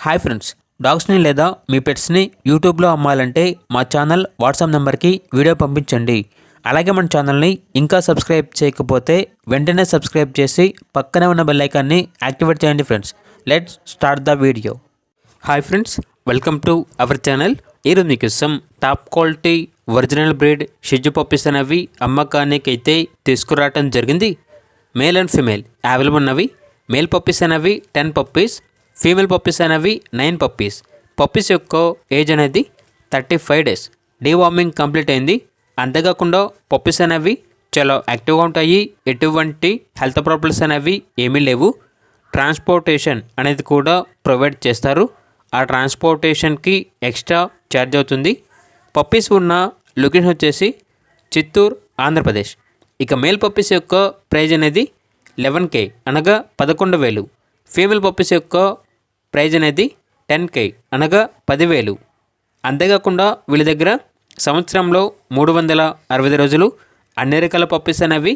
Hi friends, డాగ్స్ని లేదా మీ పెట్స్ని యూట్యూబ్లో అమ్మాలంటే మా ఛానల్ వాట్సాప్ నెంబర్కి వీడియో పంపించండి. అలాగే మన ఛానల్ని ఇంకా సబ్స్క్రైబ్ చేయకపోతే వెంటనే సబ్స్క్రైబ్ చేసి పక్కనే ఉన్న బెల్ ఐకాన్ని యాక్టివేట్ చేయండి friends. Let's start the video. Hi friends, welcome to our channel. ఈరోజు మీకోసం టాప్ క్వాలిటీ ఒరిజినల్ బ్రీడ్ షిజు పప్పీస్ అనేవి అమ్మకానికి అయితే తీసుకురావడం జరిగింది. మేల్ అండ్ ఫీమేల్ అవైలబుల్ ఉన్నవి. మేల్ పప్పీస్ అనేవి 10 పప్పీస్, ఫీమేల్ పప్పీస్ అనేవి 9 పప్పీస్. పప్పీస్ యొక్క ఏజ్ అనేది 35 డేస్. డీవార్మింగ్ కంప్లీట్ అయింది. అంతేకాకుండా పప్పీస్ అనేవి చాలా యాక్టివ్గా ఉంటాయి. ఎటువంటి హెల్త్ ప్రాబ్లమ్స్ అనేవి ఏమీ లేవు. ట్రాన్స్పోర్టేషన్ అనేది కూడా ప్రొవైడ్ చేస్తారు. ఆ ట్రాన్స్పోర్టేషన్కి ఎక్స్ట్రా ఛార్జ్ అవుతుంది. పప్పీస్ ఉన్న లొకేషన్ వచ్చేసి చిత్తూరు, ఆంధ్రప్రదేశ్. ఇక మేల్ పప్పీస్ యొక్క ప్రైజ్ అనేది 11K అనగా 11,000. ఫీమేల్ పప్పీస్ యొక్క ప్రైజ్ అనేది 10K అనగా 10,000. అంతేకాకుండా వీళ్ళ దగ్గర సంవత్సరంలో 365 రోజులు అన్ని రకాల పప్పీస్ అనేవి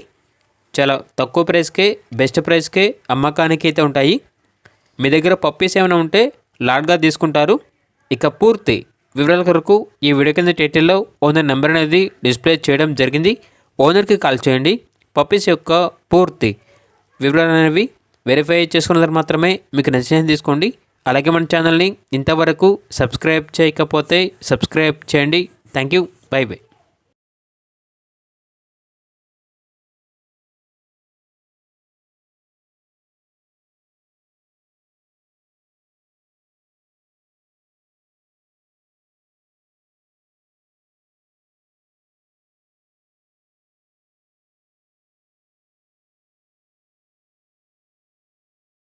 చాలా తక్కువ ప్రైస్కే, బెస్ట్ ప్రైస్కే అమ్మకానికి అయితే ఉంటాయి. మీ దగ్గర పప్పీస్ ఏమైనా ఉంటే లాట్గా తీసుకుంటారు. ఇక పూర్తి వివరాల కొరకు ఈ వీడియో కింద టైటిల్లో ఓనర్ నెంబర్ అనేది డిస్ప్లే చేయడం జరిగింది. ఓనర్కి కాల్ చేయండి. పప్పీస్ యొక్క పూర్తి వివరాలు అనేవి వెరిఫై చేసుకున్న తర్వాత మాత్రమే మీకు నచ్చిన తీసుకోండి. అలాగే మన ఛానల్ని ఇంతవరకు సబ్స్క్రైబ్ చేయకపోతే సబ్స్క్రైబ్ చేయండి. Thank you. By by.